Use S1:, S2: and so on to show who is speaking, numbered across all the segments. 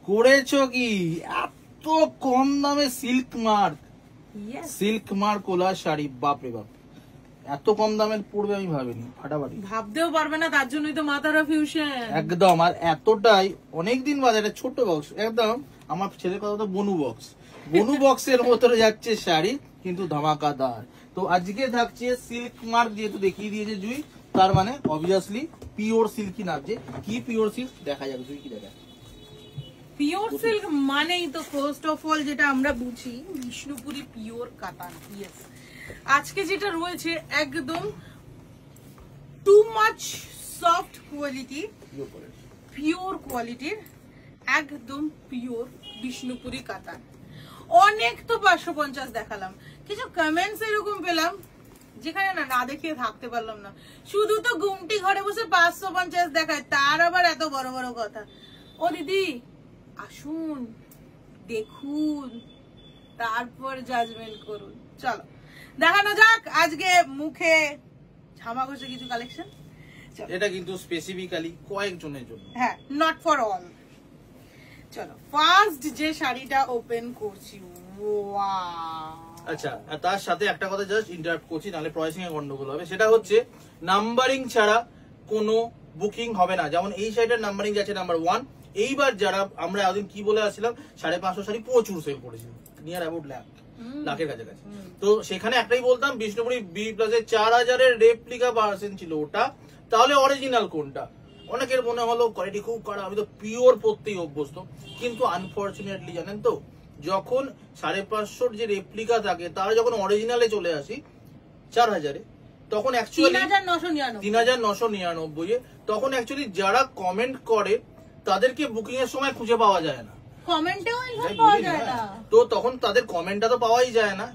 S1: করেছো কি এত কম দামে সিল্ক মার্ক কোলা শাড়ি, বাপরে বাপ এত কম দামের পড়বে আমি ভাবিনি, ফাটাফাটি
S2: ভাবতেও পারবে না, তার জন্যই তো মাতারা ফিউশন
S1: একদম। আর এতটাই অনেকদিন বাজারে ছোট বক্স, একদম আমার ছেলের কথা তো বনু বক্সের মতো যাচ্ছে শাড়ি, কিন্তু ধামাকাদার। তো আজকে থাকছে সিল্ক মার্ক, যেহেতু দেখিয়ে দিয়েছে জুই, তার মানে অবভিয়াসলি পিওর সিল্কই নামছে। কি পিওর সিল্ক দেখা যাবে, জুই কি দেখা?
S2: পিওর সিল্ক মানেই তো ফার্স্ট অফ অল যেটা আমরা বুঝি বিষ্ণুপুরি পিওর কাতান। ইয়েস, আজকে যেটা রয়েছে একদম too much soft quality, pure কোয়ালিটির, একদম পিওর বিষ্ণুপুরি কাতান। অনেক তো 550 দেখালাম, কিছু কমেন্টস এরকম পেলাম যেখানে না দেখিয়ে থাকতে পারলাম না। শুধু তো গুমটি ঘরে বসে 550 দেখায়, তার আবার এত বড় বড় কথা। ও দিদি আসুন, দেখুন, তারপর জাজমেন্ট করুন। চলো দেখানো যাক আজকে মুখে ঝামা ঘষে কিছু কালেকশন।
S1: এটা কিন্তু স্পেসিফিক্যালি কয়েকজনের জন্য,
S2: হ্যাঁ, নট ফর অল। চলো ফার্স্ট যে শাড়িটা ওপেন করছি, ওয়াও।
S1: আচ্ছা, তার সাথে একটা কথা জাস্ট ইন্টারাপ্ট করছি, নাহলে প্রাইসিং এ গন্ডগোল হবে। সেটা হচ্ছে নাম্বারিং ছাড়া কোনো বুকিং হবে না। যেমন এই শাড়িটার নাম্বারিং যাচ্ছে নাম্বার 1। এইবার যারা আমরা এতদিন কি বলে আসছিলাম 550 শাড়ি প্রচুর সেল করেছিল, নিয়ার অ্যাবাউট লাখের কাছাকাছি। তো সেখানে একটাই বলতাম, বিষ্ণুপুরি বি প্লাসে 4000-এর রেপ্লিকা ভার্সন ছিল ওটা, তাহলে অরিজিনাল কোনটা? অনেকের মনে হলো কোয়ালিটি খুব খারাপ, আমি তো পিওর পরতেই অভ্যস্ত। কিন্তু আনফরচুনেটলি জানেন তো, যখন 550 যে রেপ্লিকা থাকে তারা যখন অরিজিনালে চলে আসি 4000-এ, তখন অ্যাকচুয়ালি 3999, তখন অ্যাকচুয়ালি যারা কমেন্ট করে তাদেরকে বুকিং এর সময় খুঁজে পাওয়া যায় না,
S2: কমেন্টেও পাওয়া যায় না।
S1: তো তখন তাদের কমেন্টটা তো পাওয়াই যায় না।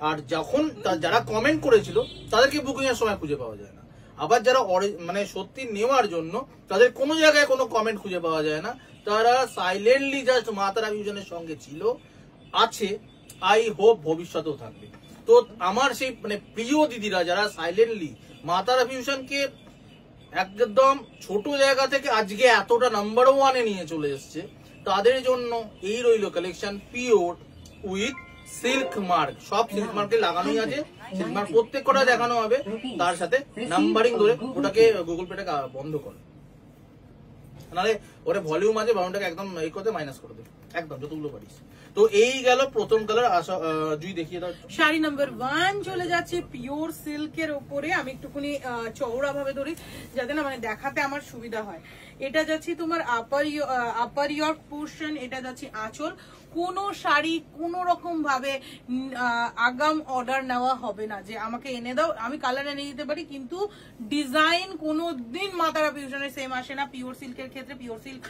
S1: আর যখন যারা কমেন্ট করেছিল তাদেরকে বুকিং এর সময় খুঁজে পাওয়া যায় না। আবার যারা মানে সত্যি নেওয়ার জন্য তাদের কোনো জায়গায় কোনো কমেন্ট খুঁজে পাওয়া যায় না, তারা সাইলেন্টলি জাস্ট মাতারা ফিউশনের সঙ্গে ছিল, আছে, আই হোপ ভবিষ্যতেও থাকবে। তো আমার সেই মানে প্রিয় দিদিরা যারা সাইলেন্টলি মাতারা ফিউশনকে একদম ছোট জায়গা থেকে আজকে এতটা নাম্বার 1-এ নিয়ে চলে এসছে, তাদের জন্য এই রইল collection pure with silk mark. সব সিল্ক মার্কে লাগানোই আছে, সিল্ক মার্ক প্রত্যেক কটা দেখানো হবে, তার সাথে নাম্বারিং ধরে ওটাকে গুগল পেটা বন্ধ করে, নাহলে ওটা ভলিউম আছে বাউন্ডটাকে একদম এই করতে মাইনাস করে দেবে, একদম যতগুলো পারিস। তো এই গেল প্রথম কালার। জুই দেখিয়ে দাও।
S2: শাড়ি নাম্বার 1 চলে যাচ্ছে পিওর সিল্কের উপরে। আমি একটুখানি চওড়া ভাবে ধরি যাতে না মানে দেখাতে আমার সুবিধা হয়। এটা যাচ্ছে তোমার আপার ইয়র্ক পোর্শন, এটা যাচ্ছে আঁচল। কোনো শাড়ি কোনো রকম ভাবে আগাম অর্ডার নেওয়া হবে না যে আমাকে এনে দাও, আমি কালার এনে দিতে পারি, কিন্তু ডিজাইন কোনো দিন মাতারা ফিউশনের সেম আসে না পিওর সিল্কের ক্ষেত্রে। পিওর সিল্ক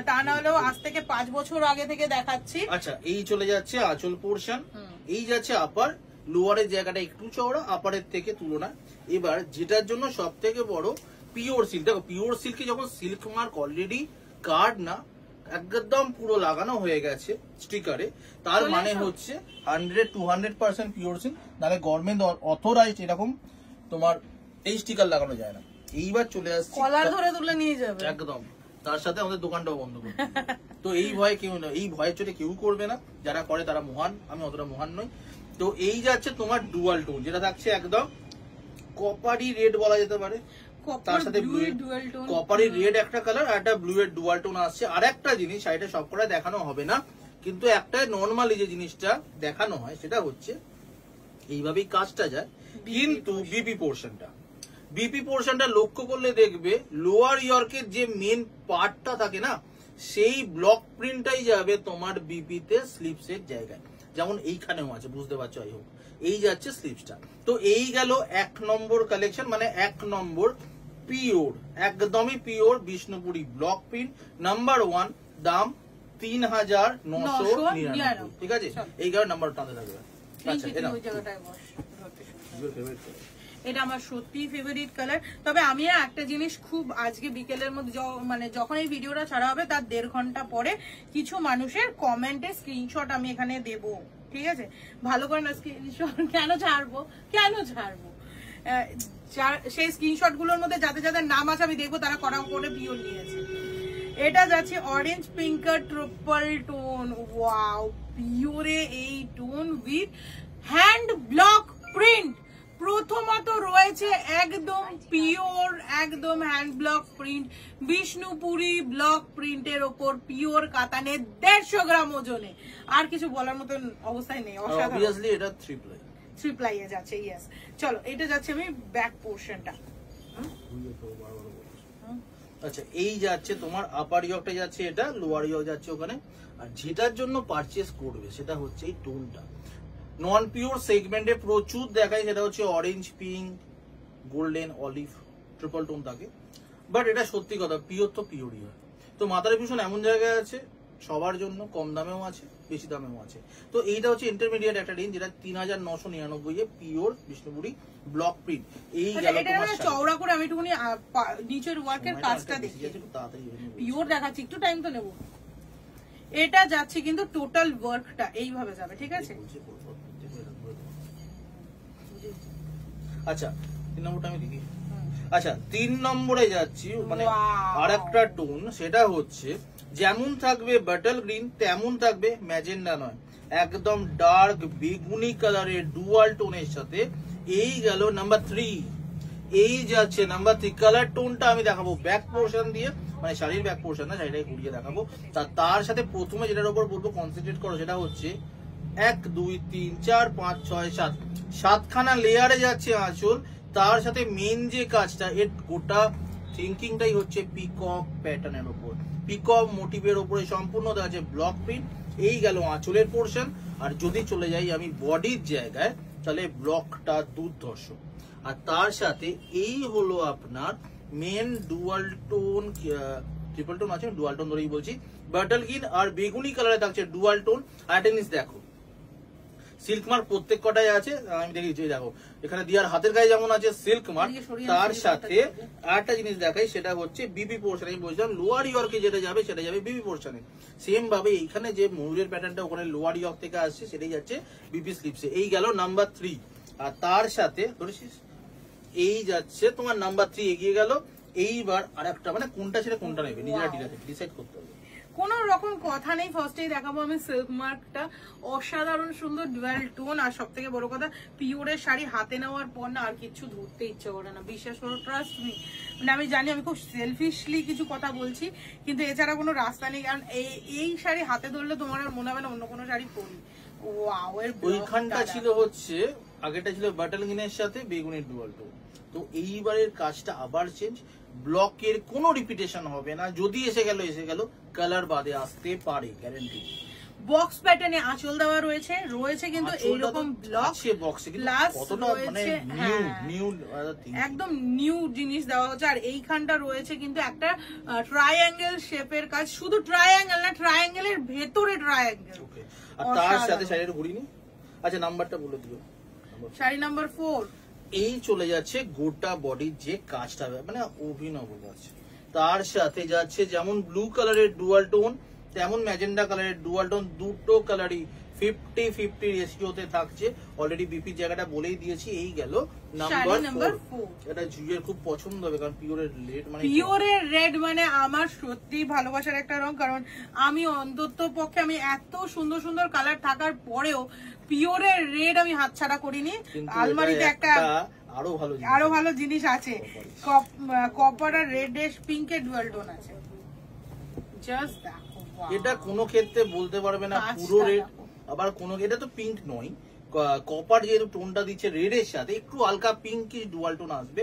S2: তা না হলেও আজ থেকে 5 বছর আগে থেকে দেখাচ্ছি।
S1: আচ্ছা, এই চলে যাচ্ছে আঁচল পোর্শন, এই যাচ্ছে আপার, লোয়ারের জায়গাটা একটু চওড়া আপারের থেকে তুলনা। এবার যেটার জন্য সব থেকে বড় পিওর সিল্ক, দেখো পিওর সিল্কে যখন সিল্ক মার্ক অলরেডি কার্ড না একদম পুরো লাগানো হয়ে গেছে স্টিকারে, তার মানে হচ্ছে 100-200% পিওর সিল্ক, নাহলে গভর্নমেন্ট অথরাইজড এরকম তোমার এই স্টিকার লাগানো যায় না। এইবার চলে আসছে
S2: কলার ধরে তুলে নিয়ে যাবে
S1: একদম, তার সাথে আমাদের দোকানটাও বন্ধ করবে। তো এই ভয়ে কেউ না, এই ভয়ের চোটে কেউ করবে না, যারা করে তারা মহান, আমি অতটা মহান নই। তো এই যাচ্ছে তোমার ডুয়াল টোন, যেটা থাকছে একদম কপারি রেড বলা যেতে পারে, তার সাথে কপারি রেড একটা কালার আর একটা ব্লু এর ডুয়াল টোন আসছে। আর একটা জিনিস, শাড়িটা সবকটা দেখানো হবে না, কিন্তু একটা নর্মালি যে জিনিসটা দেখানো হয় সেটা হচ্ছে এইভাবেই কাজটা যায়, কিন্তু বিপি পোর্শনটা লক্ষ্য করলে দেখবে লোয়ার ইয়র্কের যে মেন পার্টটা থাকে না, সেই ব্লক প্রিন্টটাই যাবে তোমার বিপিতে স্লিপসের জায়গায়, যেমন এইখানেও আছে, বুঝতে পারছো আই হোক। এই যাচ্ছে স্লিপসটা। তো এই গেল 1 নম্বর কালেকশন, মানে 1 নম্বর পিওর, একদমই pure Bishnupuri block print number 1, দাম 3999। ঠিক আছে, এই গেল নাম্বার টানতে থাকবে। আচ্ছা,
S2: এটা আমার সত্যি ফেভারিট কালার। তবে আমি একটা জিনিস খুব আজকে বিকেলের মধ্যে মানে যখন এই ভিডিওটা ছাড়া হবে তার 1.5 ঘন্টা পরে কিছু মানুষের কমেন্টে স্ক্রিনশট আমি এখানে দেব, ঠিক আছে? ভালো করে না স্ক্রিনশট কেন ছাড়বো সেই স্ক্রিনশট গুলোর মধ্যে যাদের যাদের নাম আছে আমি দেখবো তারা করা করে পিওর নিয়েছে। এটা যাচ্ছে অরেঞ্জ পিঙ্কার ট্রিপল টোন। ওয়াও, পিওরে এই tone with hand block print. প্রথমত রয়েছে একদম পিওর, একদম hand block print, Bishnupuri block প্রিন্টের ওপর পিওর কাতানে 150 গ্রাম ওজনে। আর কিছু বলার মতন অবস্থায় নেই, অসাধারণ।
S1: অবভিয়াসলি এটা 3 প্লাই,
S2: 3 প্লাইয়ে যাচ্ছে। ইয়েস, চলো এটা যাচ্ছে আমি ব্যাক পোর্শনটা।
S1: আচ্ছা, এই যাচ্ছে তোমার আপার ইয়কটা যাচ্ছে, এটা লোয়ার ইয়ক যাচ্ছে ওখানে। আর যেটার জন্য পারচেস করবে সেটা হচ্ছে এই টোনটা। নন পিওর সেগমেন্টে প্রচুর দেখায়, সেটা হচ্ছে orange, pink, golden, olive, triple tone থাকে। বাট এটা সত্যি কথা, পিওর তো পিওরই হয়। তো মাদারি ফিউশন এমন জায়গায় আছে সবার জন্য, কম দামেও আছে, বেশি দামেও আছে। তো এইটা হচ্ছে ইন্টারমিডিয়েট একটা রেঞ্জ, যেটা 3999 a pure Bishnupuri block print. এই গেল তোমার
S2: চওড়া করে আমি একটুখানি নিচের ওয়ার্কের কাজটা দেখি, পিওর দেখাচ্ছি, একটু টাইম তো নেব। এটা যাচ্ছে কিন্তু টোটাল ওয়ার্কটা এইভাবে যাবে, ঠিক আছে?
S1: আচ্ছা, 3 নম্বরটা আমি দেখি। আচ্ছা, 3 নম্বরে যাচ্ছি, মানে আরেকটা টোন, সেটা হচ্ছে যেমন থাকবে বাটল গ্রিন তেমন থাকবে ম্যাজেন্ডা নয়, একদম ডার্ক বেগুনি কালারের ডুয়াল টোনের সাথে। এই গেল নাম্বার 3। এই যাচ্ছে নাম্বার 3। কালার টোনটা আমি দেখাবো ব্যাক পোর্শন দিয়ে, মানে শাড়ির ব্যাক পোর্শন না, শাড়িটাকে ঘুরিয়ে দেখাবো। তার সাথে প্রথমে যেটার উপর বলবো কনসেন্ট্রেট করো, সেটা হচ্ছে 1 2 3 4 5 6 7 7খানা লেয়ারে যাচ্ছে আঁচল। তার সাথে মেন যে কাজটা, এর গোটা থিঙ্কিংটাই হচ্ছে পিকক প্যাটার্নের উপর, পিকক মোটিভের উপরে সম্পূর্ণ দেওয়া আছে ব্লক প্রিন্ট। এই গেল আঁচলের পোর্শন। আর যদি চলে যাই আমি বডির জায়গায়, তাহলে ব্লকটা দুর্ধর্ষ। আর তার সাথে এই হলো আপনার main dual tone, triple tone আছে, ডুয়াল টোন ধরেই বলছি, বাটল গ্রিন আর বেগুনি কালারে থাকছে ডুয়াল টোন। আর একটা জিনিস দেখো, সিল্ক মার্ক প্রত্যেক কটাই আছে, আমি দেখি দেখো এখানে দিয়ার হাতের গায়ে যেমন আছে সিল্ক মার্ক, তার সাথে আরেকটা জিনিস দেখাই, সেটা হচ্ছে বিবি পোর্শন। আমি বলছিলাম লোয়ার ইয়র্কে যেটা যাবে সেটা যাবে বিবি পোর্শনে। সেম ভাবে এইখানে যে ময়ূরের প্যাটার্নটা ওখানে লোয়ার ইয়র্ক থেকে আসছে, সেটাই যাচ্ছে বিবি স্লিপসে। এই গেল নাম্বার 3। আর তার সাথে ধরেছিস এই যাচ্ছে তোমার নাম্বার 3 এগিয়ে গেল। এইবার আরেকটা, মানে কোনটা ছেড়ে কোনটা নেবে নিজেরা ডিসাইড করতে হবে,
S2: কোন রকম কথা নেই। ফার্স্টেই দেখাবো আমি সিল্ক মার্কটা, অসাধারণ সুন্দর ডুয়াল টোন। আর সব থেকে বড় কথা, পিওরের শাড়ি হাতে নেওয়ার পর না আর কিছু ধরতে ইচ্ছে করে না, বিশ্বাস করো, ট্রাস্ট মি। মানে আমি জানি আমি খুব সেলফিশলি কিছু কথা বলছি, কিন্তু এছাড়া কোনো রাস্তা নেই। কারণ এই শাড়ি হাতে ধরলে তোমার আর মনে হবে না অন্য কোনো শাড়ি পরি। ওয়াও, এর
S1: ওইখানটা ছিল হচ্ছে, আগেটা ছিল বাটল গ্রিনের সাথে বেগুনের ডুয়াল টোন। তো এইবারের কাজটা আবার চেঞ্জ, ব্লকের কোনো রিপিটেশন হবে না। যদি এসে গেল, কালার বাদে আসতে পারে, গ্যারান্টি।
S2: বক্স প্যাটার্নে আঁচল দেওয়া রয়েছে, রয়েছে কিন্তু এইরকম ব্লক
S1: বক্সে
S2: প্লাস
S1: মানে
S2: একদম নিউ জিনিস দেওয়া হচ্ছে। আর এইখানটা রয়েছে কিন্তু একটা ট্রায়াঙ্গেল শেপের কাজ, শুধু ট্রায়াঙ্গেল না, ট্রায়াঙ্গেলের ভেতরে ট্রায়াঙ্গেল।
S1: আর তার সাথে শাড়ির ঘুরিনি। আচ্ছা, নাম্বারটা বলে দিও।
S2: শাড়ি নাম্বার 4।
S1: এই চলে যাচ্ছে গোটা বডির যে কাজটা, মানে অভিনব কাজ। তার সাথে যাচ্ছে যেমন ব্লু কালারের ডুয়াল টোন, তেমন ম্যাজেন্ডা কালারের ডুয়াল টোন, দুটো কালারই 50-50 রেশিওতে থাকছে। অলরেডি বিপির জায়গাটা বলেই দিয়েছি। এই গেল নাম্বার 4। এটা জুইয়ের খুব পছন্দ হবে, কারণ পিওরের রেড, মানে
S2: পিওরের রেড মানে আমার সত্যি ভালোবাসার একটা রং। কারণ আমি অন্তত পক্ষে আমি এত সুন্দর সুন্দর কালার থাকার পরেও পিওরের রেড আমি হাতছাড়া করিনি। আলমারিতে একটা আরো ভালো জিনিস আছে, কপার আর রেড পিঙ্কের ডুয়াল টোন আছে। জাস্ট দেখো,
S1: এটা কোনো ক্ষেত্রে বলতে পারবে না পুরো রেড, আবার কোনো, এটা তো পিঙ্ক নয়, কপার যে টোনটা দিচ্ছে রেডের সাথে একটু হালকা পিঙ্কিশ ডুয়াল টোন আসবে,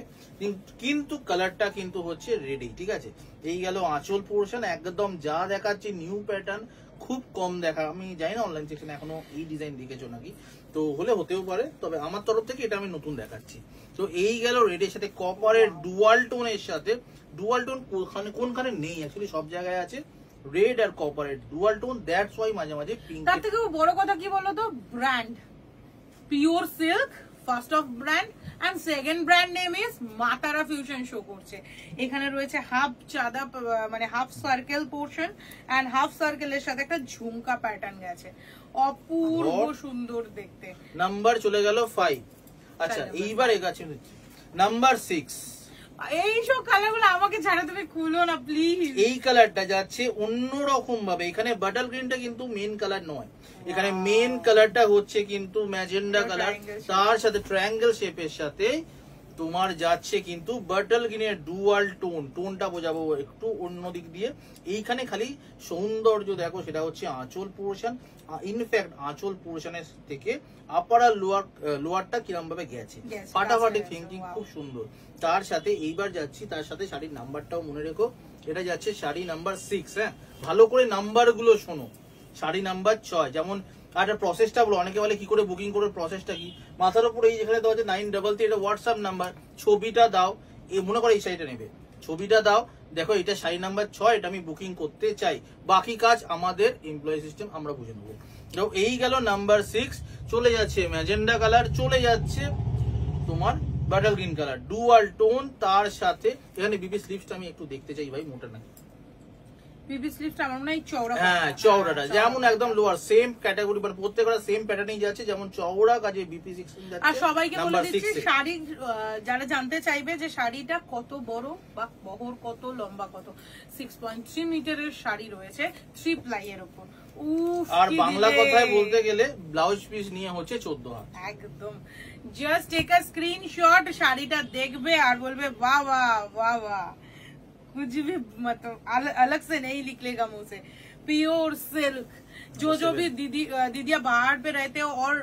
S1: কিন্তু কালারটা কিন্তু হচ্ছে রেডই, ঠিক আছে। এই গেল আঁচল পোর্শন, একদম যা দেখাচ্ছে নিউ প্যাটার্ন, খুব কম দেখা। আমি জানি না অনলাইন সেকশনে এখনো এই ডিজাইন দেখেছো নাকি, তো হলে হতেও পারে, তবে আমার তরফ থেকে এটা আমি নতুন দেখাচ্ছি। তো এই গেল রেডের সাথে কপারের ডুয়াল টোনের সাথে। ডুয়াল টোন কোনখানে নেই, অ্যাকচুয়ালি সব জায়গায় আছে রেড আর কপারের ডুয়াল টোন, দ্যাটস ওয়াই মাঝে মাঝে পিঙ্ক।
S2: তার থেকে বড় কথা কি বলতো, brand pure silk first of brand, and second brand name is মাতারা ফিউশন শো করছে। এখানে রয়েছে হাফ চাঁদা, মানে half circle portion, and half সার্কেলের সাথে একটা ঝুমকা প্যাটার্ন গেছে, অপূর্ব সুন্দর দেখতে।
S1: নাম্বার চলে গেল 5। আচ্ছা, এইবার এগাচ্ছে নাম্বার 6।
S2: এইসব কালার গুলো আমাকে ছাড়া তুমি খুলো না প্লিজ।
S1: এই কালারটা যাচ্ছে অন্যরকম ভাবে, এখানে বাটার গ্রিনটা কিন্তু মেন কালার নয়, এখানে মেন কালারটা হচ্ছে কিন্তু ম্যাজেন্ডা কালার, তার সাথে ট্রায়াঙ্গেল শেপের সাথে তোমার যাচ্ছে কিন্তু বাটার গ্রিনের ডুয়াল টোনটা বোঝাবো একটু অন্য দিক দিয়ে। এইখানে খালি সৌন্দর্য দেখো, সেটা হচ্ছে আঁচল পোর্শন। ইনফ্যাক্ট আঁচল পোর্শনের থেকে আপার আর লোয়ারটা কিরম ভাবে গেছে, ফাটাফাটি থিঙ্কিং, খুব সুন্দর। তার সাথে এইবার যাচ্ছি, তার সাথে শাড়ির নাম্বারটাও মনে রেখো, এটা যাচ্ছে শাড়ি নাম্বার 6। হ্যাঁ, ভালো করে নাম্বার গুলো শোনো। শাড়ি নাম্বার 6। যেমন একটা প্রসেসটা বলো, অনেকে বলে কি করে বুকিং করবে, প্রসেসটা কি? মাথার উপর এই যেখানে দেওয়া আছে 933, এটা হোয়াটসঅ্যাপ নাম্বার, ছবিটা দাও, এই মনে করো এই শাড়িটা নেবে, ছবিটা দাও, দেখো এটা শাড়ি নাম্বার 6, এটা আমি বুকিং করতে চাই, বাকি কাজ আমাদের এমপ্লয়ি সিস্টেম আমরা বুঝে নেবো। এই গেল নাম্বার 6। চলে যাচ্ছে ম্যাজেন্ডা কালার, চলে যাচ্ছে তোমার butter green colour, dual tone. তার সাথে এখানে বিবি স্লিভসটা আমি একটু দেখতে চাই ভাই, মোটা নাকি
S2: বিবি স্লিভসটা আমার মনে হয় চওড়া,
S1: হ্যাঁ চওড়াটা যেমন একদম লোয়ার সেম ক্যাটাগরি, মানে প্রত্যেকটা সেম প্যাটার্নেই যাচ্ছে, যেমন চওড়া কাজে বিপি 16 যাচ্ছে।
S2: আর সবাইকে বলে দিচ্ছি শাড়ি যারা জানতে চাইবে যে শাড়িটা কত বড় বা বহর কত, লম্বা কত, 6.3 মিটারের শাড়ি রয়েছে 3 প্লাই এর উপর।
S1: আর বাংলা কথায় বলতে গেলে ব্লাউজ পিস নিয়ে হচ্ছে 14 হাত।
S2: একদম জাস্ট টেক আ স্ক্রিনশট, শাড়িটা দেখবে আর বলবে वाह वाह वाह वाह, कुछ भी मतलब अलग से नहीं निकलेगा मुंह से। प्योर सिल्क, जो भी दीदिया बाहर पे रहते हो और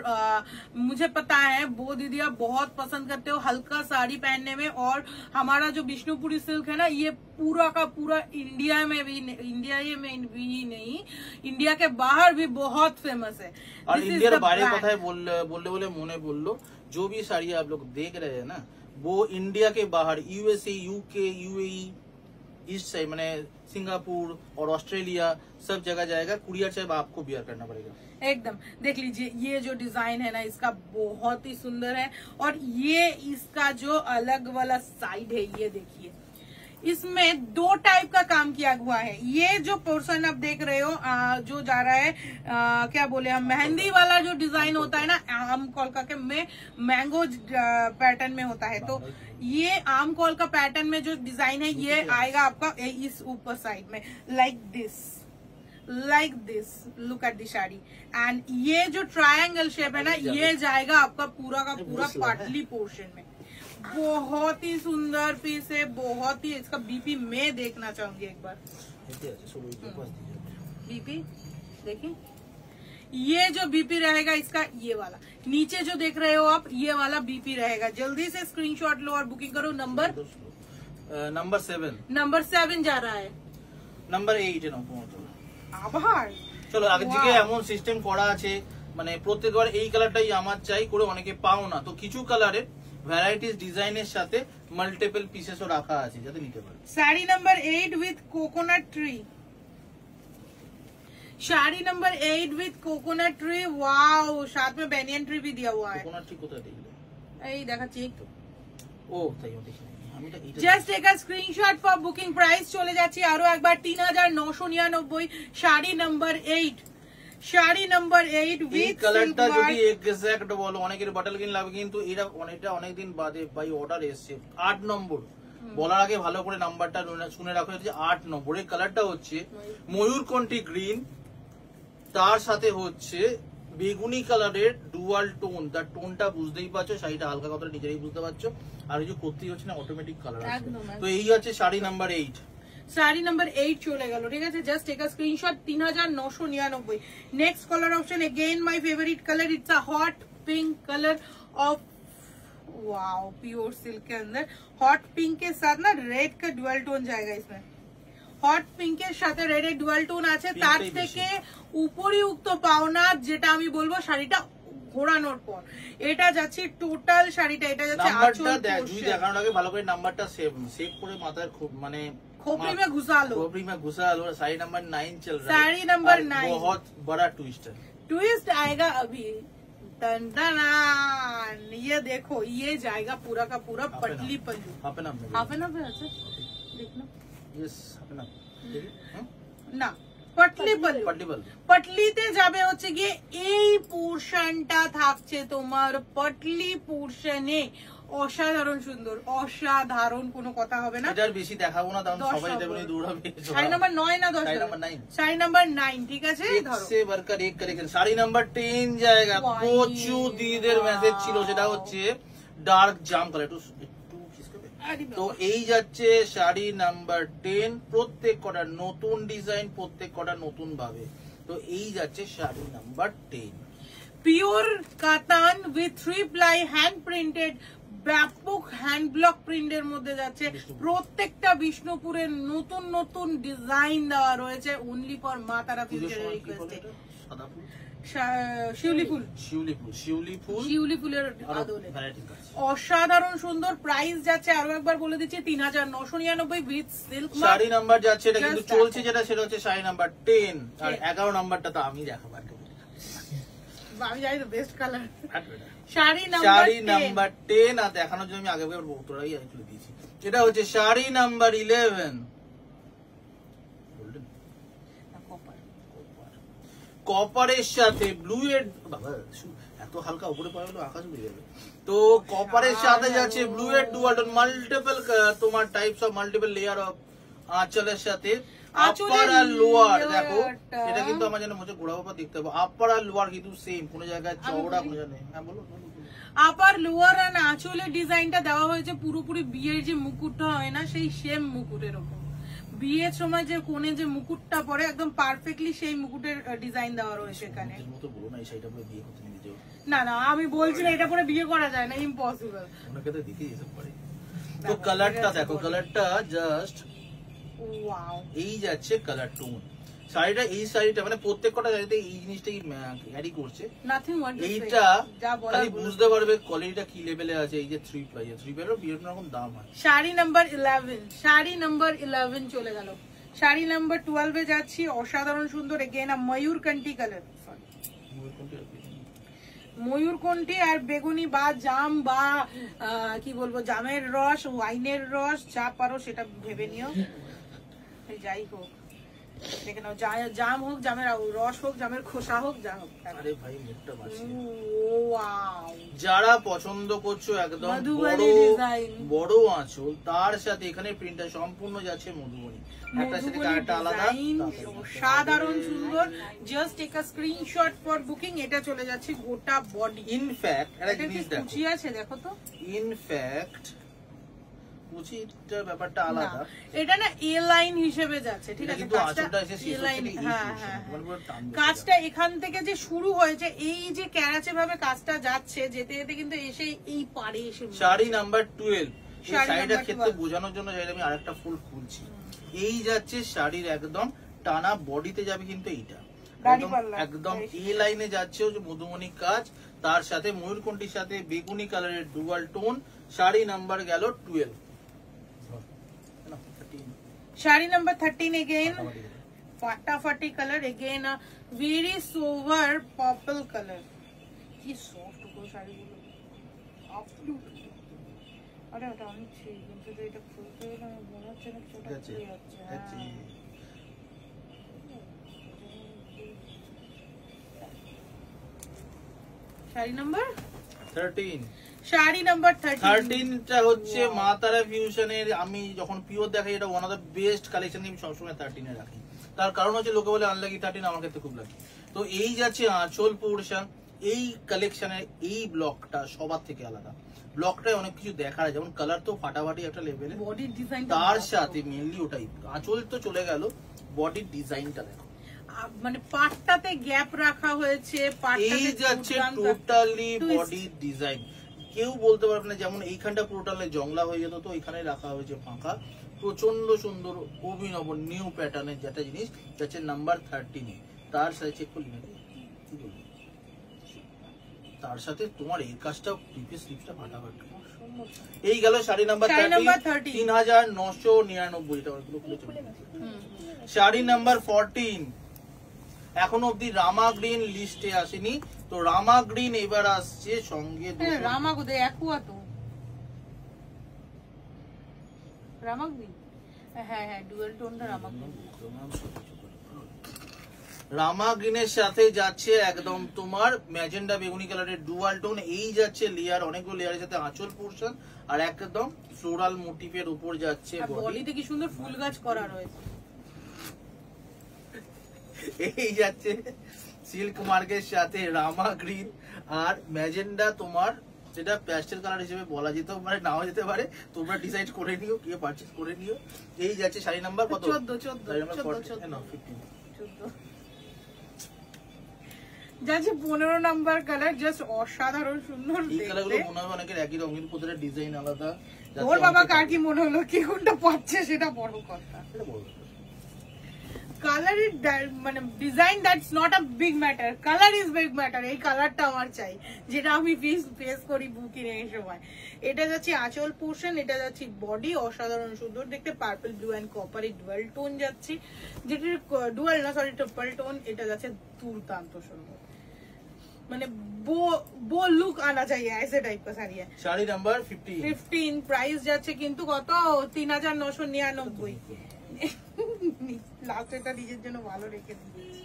S2: मुझे पता है वो दीदिया बहुत पसंद करते हो हल्का साड़ी पहनने में, और हमारा जो विष्णुपुरी सिल्क है ना, ये पूरा का पूरा इंडिया में भी नहीं, इंडिया के बाहर भी बहुत फेमस है।
S1: और इंडिया बाहर কথায় बोलने মনে পড়লো, जो भी साड़ी आप लोग देख रहे हैं ना, वो इंडिया के बाहर USA, UK, UAE, east side मैंने सिंगापुर और ऑस्ट्रेलिया सब जगह जाएगा, कुरियर चाहे आपको बियर करना पड़ेगा।
S2: एकदम देख लीजिए, ये जो डिजाइन है ना इसका बहुत ही सुंदर है, और ये इसका जो अलग वाला साइड है ये देखिए, इसमें 2 टाइप का काम किया हुआ है। ये जो पोर्शन आप देख रहे हो जो जा रहा है क्या बोले हम, मेहंदी वाला जो डिजाइन होता है ना, आम कोलका के में मैंगो पैटर्न में होता है, तो ये आम कोल का पैटर्न में जो डिजाइन है ये आएगा आपका इस ऊपर साइड में like this, look at the sari. And ये जो ट्रायंगल शेप है ना, ये जाएगा आपका पूरा का पूरा पाटली पोर्शन में। बहुत ही सुंदर पीस है, बहुत ही। इसका बीपी मैं देखना चाहूंगी एक बार, बीपी देखिए, ये जो बीपी रहेगा इसका, ये वाला नीचे जो देख रहे हो आप, ये वाला बीपी रहेगा। जल्दी से स्क्रीनशॉट लो और बुकिंग करो। नंबर 7 जा रहा है,
S1: নাম্বার 8 এর উপর
S2: আবার
S1: চলো আজকে এমন সিস্টেম করা আছে, মানে প্রত্যেকবার এই কালারটাই আমার চাই করে অনেকে পাও না, তো কিছু কালারের ভ্যারাইটিস ডিজাইনের সাথে মাল্টিপল পিসেসও রাখা আছে যাতে নিতে পারে।
S2: Sari number 8 with coconut tree, sari number 8 with coconut tree, wow, साथ में बेनियन ट्री भी दिया हुआ है।
S1: कोकोनट ट्री কোথায় দেখলে?
S2: এই দেখাচ্ছি একটু,
S1: ও তাই ও দেখি আমি এটা
S2: just take a screenshot for booking. Price চলে যাচ্ছে আরো একবার 3999, শাড়ি নাম্বার 8, শাড়ি নাম্বার 8
S1: এই
S2: উইথ
S1: কালারটা যদি এক্সাক্ট বলো, অনেকের বাটাল গ্রিন লাগবে, কিন্তু এটা অনেকদিন বাদে বাই অর্ডার এসেছে। 8 নম্বর বলার আগে ভালো করে নাম্বারটা শুনে রাখো, হচ্ছে 8 নম্বর। এই কালারটা হচ্ছে ময়ূরকণ্ঠী গ্রিন, তার সাথে হচ্ছে বেগুনি কালারের ডুয়াল টোন। তার টোনটা বুঝতেই পারছো, শাড়িটা হালকা কথাটা নিজেরাই বুঝতে পারছো, আর কিছু করতেই হচ্ছে না, অটোমেটিক কালার আছে। তো এই হচ্ছে শাড়ি নাম্বার 8।
S2: শাড়ি নাম্বার 8 চলে গেল, ঠিক আছে। Just take a screenshot, 3999। Next colour option again my favourite colour, it's a hot pink colour of, wow, pure silk के अंदर हॉट पिंक के साथ ना रेड का डुअल टोन जाएगा इसमें। হট পিঙ্কের সাথে রেডের ডুয়াল টোন আছে। তার থেকে উপরিউক্ত পাওনা যেটা আমি বলবো, শাড়িটা ঘোরানোর পর এটা যাচ্ছে টোটাল শাড়িটা, এটা যাচ্ছে
S1: নাম্বারটা দেখ, তুই দেখানোর আগে ভালো করে নাম্বারটা সেভ করে মাথায় খুব মানে
S2: खोपड़ी में घुसा लो,
S1: खोपड़ी में घुसा लो। साड़ी नंबर 9 चल रहा है,
S2: साड़ी नंबर 9
S1: बहुत बड़ा ट्विस्ट
S2: आएगा अभी। ये देखो, ये जाएगा पूरा का पूरा पतली पल्लू, हाफ एन हाफ আছে देखना,
S1: यस हाफ एन
S2: না পটলি পল্লু, পটলিতে যাবে হচ্ছে গিয়ে এই পোর্শনটা থাকছে তোমার পটলি পোর্শনে, অসাধারণ সুন্দর, অসাধারণ, কোনো কথা হবে না।
S1: এটার বেশি দেখাবো না, কারণ
S2: 10
S1: সবাই
S2: নম্বর।
S1: তেমনি দৌড়াবে।
S2: শাড়ি নাম্বার 9 না 10?
S1: শাড়ি নাম্বার 9।
S2: শাড়ি নাম্বার 9, ঠিক আছে, ধরো।
S1: সে বরকার এক কালেকশন। শাড়ি নাম্বার 10 জায়গা প্রচুর দিদিদের মেসেজ ছিল, সেটা হচ্ছে ডার্ক জাম কালার। তো এই যাচ্ছে শাড়ি নাম্বার 10, প্রত্যেক কটা নতুন ডিজাইন, প্রত্যেক কটা নতুন ভাবে। তো এই যাচ্ছে শাড়ি নাম্বার 10,
S2: পিওর কাতান উইথ 3 প্লাই হ্যান্ড প্রিন্টেড, ব্যাপক হ্যান্ড ব্লক প্রিন্টের মধ্যে যাচ্ছে। প্রত্যেকটা বিষ্ণুপুরের নতুন নতুন ডিজাইন দেওয়া রয়েছে, অনলি ফর মা তারা ফিউচারের রিকোয়েস্টে।
S1: সাদা ফুল,
S2: শিউলি ফুল,
S1: শিউলি ফুল,
S2: শিউলি ফুলের আদলে
S1: ভ্যারাইটি কাজ।
S2: অসাধারণ সুন্দর। প্রাইস যাচ্ছে আরো একবার বলে দিচ্ছি 3999 উইথ সিল্ক।
S1: শাড়ি নাম্বার যাচ্ছে, এটা কিন্তু চলছে যেটা, সেটা হচ্ছে শাড়ি নাম্বার 10। আর 11 নাম্বারটা তো আমি দেখাবো,
S2: আমি জানি তো বেস্ট কালার।
S1: শাড়ি নাম্বার 10 আর দেখানোর জন্য আমি আগে উত্তরাই তুলে দিয়েছি। এটা হচ্ছে শাড়ি নাম্বার 11, কপারের সাথে ব্লু এর, বাবা এত হালকা উপরে পাওয়া হলো আকাশ উড়ে যাবে। তো কপারের সাথে যাচ্ছে ব্লু এর ডুয়াল টোন, মাল্টিপল তোমার types of multiple layer of আঁচলের সাথে আপার আর লোয়ার। দেখো এটা কিন্তু আমার যেন মনে ঘোড়া বাবা দেখতে পাবো, আপার আর লোয়ার কিন্তু সেম, কোন জায়গায় চওড়া কোন জায়গায়। হ্যাঁ বলো।
S2: আপার লোয়ার আর আঁচলের ডিজাইনটা দেওয়া হয়েছে পুরোপুরি বিয়ের যে মুকুটটা হয় না, সেই সেম মুকুটের ওপর। বিয়ের সময় যে কোণে যে মুকুটটা পরে একদম পারফেক্টলি সেই মুকুটের ডিজাইন দেওয়া রয়েছে এখানে। না না, আমি বলছি না এটা পরে বিয়ে করা যায় না, ইম্পসিবল।
S1: তো কালারটা দেখো, কালারটা জাস্ট
S2: ওয়াও।
S1: এই যাচ্ছে কালার টোন শাড়িটা। এই শাড়িটা মানে প্রত্যেক কটা শাড়িতে এই জিনিসটাই ক্যারি করছে।
S2: Nothing wonderful.
S1: এইটা খালি বুঝতে পারবে কোয়ালিটিটা কি লেভেলে আছে। এই যে 3 প্লাই, 3 প্লাইয়ের বিভিন্ন রকম দাম হয়।
S2: শাড়ি নাম্বার 11, শাড়ি নাম্বার 11 চলে গেল। শাড়ি নাম্বার 12 এ যাচ্ছি, অসাধারণ সুন্দর এগেইন ময়ূরকণ্ঠী কালার, ময়ূরকণ্ঠী আর বেগুনি বা জাম বা কি বলবো, জামের রস, ওয়াইনের রস, যা পারো সেটা ভেবে নিও। যাই হোক দেখে নাও, জাম হোক, জামের রস হোক, জামের খোসা হোক, যা হোক।
S1: আরে ভাই মুখটা বাঁচিয়ে।
S2: ওয়াও।
S1: যারা পছন্দ করছো একদম বড় আঁচল, তার সাথে এখানে প্রিন্টটা সম্পূর্ণ যাচ্ছে মধুবনী, একটা সাথে কালারটা আলাদা,
S2: সাধারণ সুন্দর। Just take a screenshot for booking. এটা চলে যাচ্ছে গোটা বডি।
S1: ইনফ্যাক্ট একটা জিনিস দেখো,
S2: কুচি আছে দেখো তো।
S1: ইনফ্যাক্ট কুচিটার ব্যাপারটা আলাদা,
S2: এটা না এ লাইন হিসেবে যাচ্ছে, ঠিক আছে। কাজটা এখান থেকে যে শুরু হয়েছে, এই যে ক্যারাচে ভাবে কাজটা যাচ্ছে, যেতে যেতে কিন্তু এসে এই পারে এসে।
S1: শাড়ি নাম্বার 12, এই শাড়িটা ক্ষেত্রে বোঝানোর জন্য আমি আরেকটা ফুল খুলছি। এই যাচ্ছে শাড়ির একদম টানা বডিতে যাবে, কিন্তু এইটা একদম এ লাইনে যাচ্ছে মধুমণি কাজ, তার সাথে ময়ূরকণ্ঠীর সাথে বেগুনি কালারের ডুয়াল টোন। শাড়ি নাম্বার গেল 12।
S2: শাড়ি নাম্বার 13 again ফাটাফাটি colour, again a very sober purple color। কি সফট গো শাড়িগুলো, আরে ওটা অনেক ছিল, কিন্তু এটা খুলতে গেলে আমার মনে হচ্ছে না ছোট হয়ে যাচ্ছে। শাড়ি নাম্বার 13, শাড়ি নাম্বার 13টা
S1: হচ্ছে মা তারা ফিউশনের। আমি যখন পিওর দেখাই, এটা one of the best collection আমি সবসময় 13 এ রাখি। তার কারণ হচ্ছে লোকে বলে আনলাকি 13, আমার ক্ষেত্রে খুব লাগে। তো এই যাচ্ছে আঁচল পোর্শন। এই কালেকশনের এই ব্লকটা সবার থেকে আলাদা। ব্লকটায় অনেক কিছু দেখা যায়, যেমন কালার তো ফাটাফাটি একটা লেভেলে,
S2: বডির ডিজাইন,
S1: তার সাথে মেইনলি ওটাই আঁচল তো চলে গেল, বডির ডিজাইনটা দেখো,
S2: মানে পাটটাতে গ্যাপ রাখা হয়েছে।
S1: এই যাচ্ছে টোটালি বডির ডিজাইন। কেউ বলতে পারবে না, যেমন এইখানটা পুরোটালে জংলা হয়ে যেত, তো এখানে রাখা হয়েছে ফাঁকা। প্রচন্ড সুন্দর অভিনব নিউ প্যাটার্নের যেটা জিনিস যাচ্ছে নাম্বার 13। তার সাথে চেক করলি নাকি কি বলবি, তার সাথে তোমার এই কাজটা প্রিভিয়াস লিপসটা ফাটাফাটি। এই গেল শাড়ি নাম্বার 13, 3999। এটা অনেকগুলো খুলে চলে গেছে। শাড়ি নাম্বার 14 এখনো অব্দি রামা গ্রিন লিস্টে আসেনি, তো রামা গ্রিন এবার আসছে সঙ্গে।
S2: রামা কোথায়, একুয়া তো রামা গ্রিন। হ্যাঁ হ্যাঁ, ডুয়াল টোনটা রামা গ্রিন।
S1: রামা গ্রিনের সাথে যাচ্ছে একদম তোমার ম্যাজেন্ডা বেগুনি কালারের ডুয়াল টোন। এই যাচ্ছে লেয়ার, অনেকগুলো লেয়ারের সাথে আঁচল পোর্শন আর একদম ফ্লোরাল মোটিভের উপর যাচ্ছে বডি।
S2: বডিতে কি সুন্দর ফুল গাছ করা রয়েছে।
S1: এই যাচ্ছে সিল্ক মার্কের সাথে রামা গ্রিন আর ম্যাজেন্ডা তোমার, যেটা প্যাস্টেল কালার হিসেবে বলা যেতে পারে, নাও যেতে পারে, তোমরা ডিসাইড করে নিও, কে পারচেজ করে নিও। এই যাচ্ছে শাড়ি নাম্বার কত?
S2: 14 যাচ্ছে 15 নাম্বার কালার, জাস্ট অসাধারণ সুন্দর
S1: এই কালারগুলো
S2: দেখতে।
S1: মনে হয় অনেকের একই রঙের, প্রতিটা ডিজাইন আলাদা।
S2: ওর বাবা কার কি মনে হলো, কে কোনটা পাচ্ছে সেটা বড় কথা। কালারের মানে design that's not a big matter, colour is big matter. এই কালারটা আমার চাই, যেটা আমি ফেস করি বুকিং এর সময়। এটা যাচ্ছে আঁচল পোর্শন, এটা যাচ্ছে বডি, অসাধারণ সুন্দর দেখতে। Purple blue and copper dual tone যাচ্ছে, যেটার ডুয়াল না সরি ট্রিপল টোন। এটা যাচ্ছে দুর্দান্ত সুন্দর, মানে বো লুক আনা चाहिए ऐसे टाइप का साड़ी है।
S1: শাড়ি নাম্বার 15।
S2: প্রাইস যাচ্ছে কিন্তু কত? 3999। লাস্ট এটা নিজের জন্য ভালো রেখে দিয়েছি।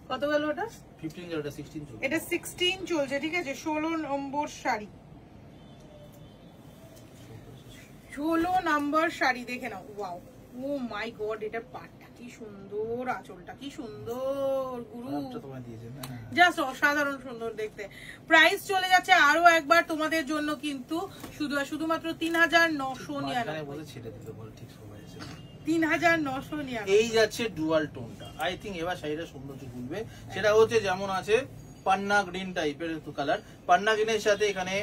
S2: কত গেল ওটা?
S1: 15 যেটা 16 চলছে।
S2: এটা 16 চলছে, ঠিক আছে। 16 নম্বর শাড়ি, 16 নম্বর শাড়ি দেখে নাও। ওয়াও, ও মাই গড, এটা পাটটা কি সুন্দর, আঁচলটা কি সুন্দর গুরু, জাস্ট অসাধারণ সুন্দর দেখতে। প্রাইস চলে যাচ্ছে আরো একবার তোমাদের জন্য কিন্তু শুধুমাত্র 3999।
S1: এই যাচ্ছে ডুয়াল টোনটা। আই থিঙ্ক এবার শাড়িটা সৌন্দর্য খুলবে। সেটা হচ্ছে যেমন আছে পান্না গ্রিন টাইপের কালার, পান্না গ্রিনের সাথে এখানে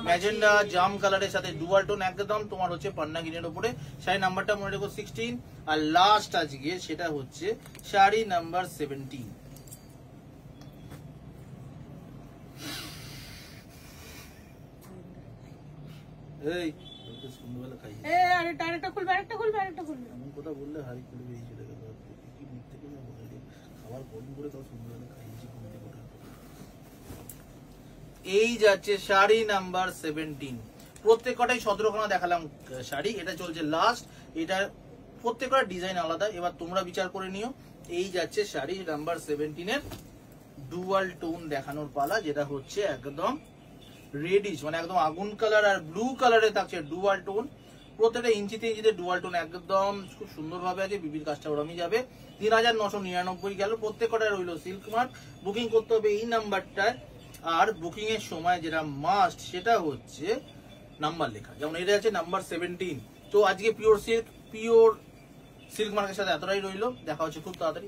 S1: ম্যাজেন্ডা জাম কালারের সাথে ডুয়াল টোন একদম তোমার হচ্ছে পান্না গ্রিনের উপরে। শাড়ি নাম্বারটা মনে রেখো 16। আর লাস্ট আজকে সেটা হচ্ছে শাড়ি নাম্বার 17। এই সন্ধ্যাবেলা খাই,
S2: আরেকটা খুলবে।
S1: এমন কথা বললে হাড়ি খুলে বেরিয়ে চলে গেল। কি মিথ্যে কথা বলে, খাবার গরম করে তাও সন্ধ্যাবেলা খাইয়েছি। এই যাচ্ছে শাড়ি নাম্বার 17। প্রত্যেক কটাই 17 খানা দেখালাম শাড়ি, এটা চলছে লাস্ট। এটা প্রত্যেক কটা ডিজাইন আলাদা, এবার তোমরা বিচার করে নিও। এই যাচ্ছে শাড়ি নাম্বার 17 এর ডুয়াল টোন দেখানোর পালা, যেটা হচ্ছে একদম রেডিশ, মানে একদম আগুন কালার আর ব্লু কালারে থাকছে ডুয়াল টোন। প্রত্যেকটা ইঞ্চিতে ডুয়াল টোন একদম খুব সুন্দর ভাবে আছে। বিবির কাজটা ওরমই যাবে। 3999 গেল। প্রত্যেক কটা রইল সিল্ক মার্ক। বুকিং করতে হবে এই নাম্বারটায়। আর বুকিং এর সময় যেটা মাস্ট সেটা হচ্ছে নাম্বার লেখা, যেমন এটা আছে নাম্বার 17। তো আজকে পিওর সিল্ক মার্কের সাথে এতটাই রইল। দেখা হচ্ছে খুব তাড়াতাড়ি।